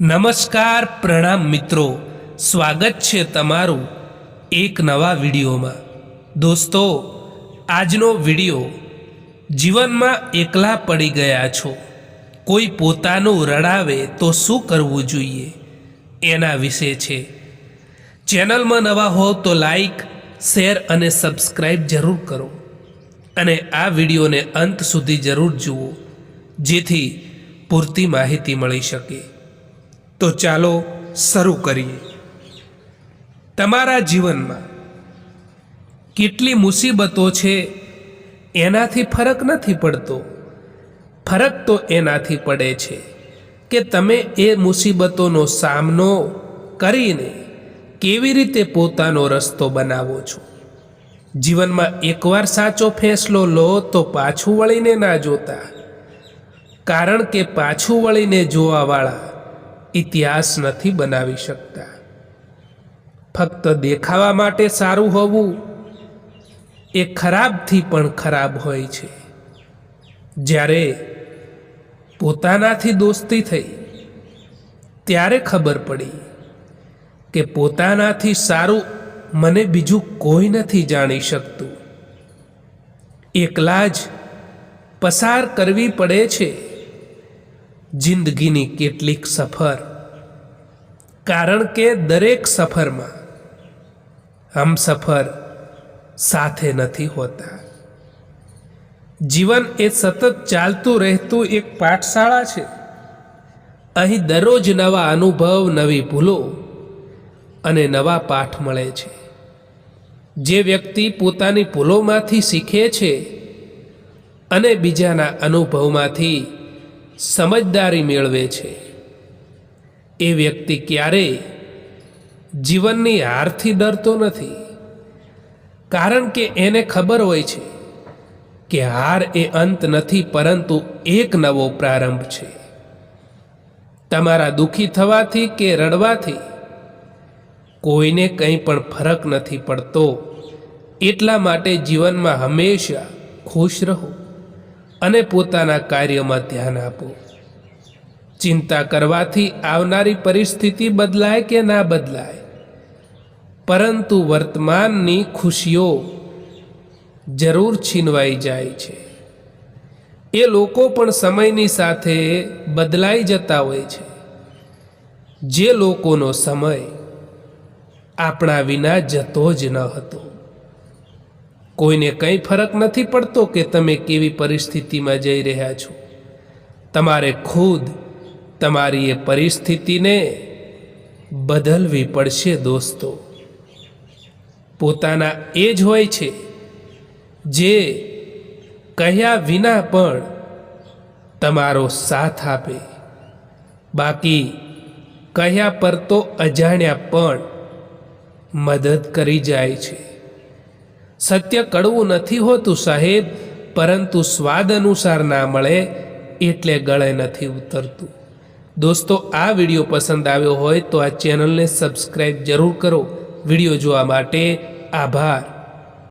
નમસ્કાર પ્રણામ મિત્રો, સ્વાગત છે તમારું એક નવા વિડીયોમાં। દોસ્તો, આજનો વિડીયો જીવનમાં એકલા પડી ગયા છો, કોઈ પોતાનું રડાવે તો શું કરવું જોઈએ એના વિશે છે। ચેનલમાં નવા હો તો લાઈક, શેર અને સબસ્ક્રાઈબ જરૂર કરો અને આ વિડીયોને અંત સુધી જરૂર જુઓ, જેથી પૂરતી માહિતી મળી શકે। તો ચાલો શરૂ કરીએ। તમારા જીવનમાં કેટલી મુસીબતો છે એનાથી ફરક નથી પડતો, ફરક તો એનાથી પડે છે કે તમે એ મુસીબતોનો સામનો કરીને કેવી રીતે પોતાનો રસ્તો બનાવો છો। જીવનમાં એકવાર સાચો ફેંસલો લો તો પાછું વળીને ના જોતા, કારણ કે પાછું વળીને જોવાવાળા ઇતિહાસ નથી બનાવી શકતા। ફક્ત દેખાવા માટે સારું હોવું એ ખરાબથી પણ ખરાબ હોય છે। જ્યારે પોતાનાથી દોસ્તી થઈ ત્યારે ખબર પડી કે પોતાનાથી સારું મને બીજું કોઈ નથી જાણી શકતું। એકલા જ પસાર કરવી પડે છે જિંદગીની કેટલીક સફર, કારણ કે દરેક સફરમાં હમસફર સાથે નથી હોતા। જીવન એ સતત ચાલતું રહેતું એક પાઠશાળા છે। અહીં દરરોજ નવા અનુભવ, નવી ભૂલો અને નવા પાઠ મળે છે। જે વ્યક્તિ પોતાની ભૂલોમાંથી શીખે છે અને બીજાના અનુભવમાંથી સમજદારી મેળવે છે, એ વ્યક્તિ ક્યારેય જીવનની હારથી ડરતો નથી, કારણ કે એને ખબર હોય છે કે હાર એ અંત નથી, પરંતુ એક નવો પ્રારંભ છે। તમારા દુઃખી થવાથી કે રડવાથી કોઈને કંઈ પણ ફરક નથી પડતો, એટલા માટે જીવનમાં હંમેશા ખુશ રહો અને પોતાના કાર્યમાં ધ્યાન આપો। ચિંતા કરવાથી આવનારી પરિસ્થિતિ બદલાય કે ના બદલાય, પરંતુ વર્તમાનની ખુશીઓ જરૂર છીનવાઈ જાય છે। એ લોકો પણ સમયની સાથે બદલાઈ જતા હોય છે, જે લોકોનો સમય આપણા વિના જતો જ ન હતો। કોઈને કંઈ ફરક નથી પડતો કે તમે કેવી પરિસ્થિતિમાં જઈ રહ્યા છો। તમારે ખુદ તમારી એ પરિસ્થિતિને બદલવી પડશે। દોસ્તો, પોતાના એ જ હોય છે જે કહ્યા વિના પણ તમારો સાથ આપે, બાકી કહ્યા પર તો અજાણ્યા પણ મદદ કરી જાય છે। સત્ય કડવું નથી હોતું સાહેબ, પરંતુ સ્વાદ અનુસાર ના મળે એટલે ગળે નથી ઉતરતું। દોસ્તો, આ વિડીયો પસંદ આવ્યો હોય તો આ ચેનલને સબસ્ક્રાઈબ જરૂર કરો। વિડીયો જોવા માટે આભાર।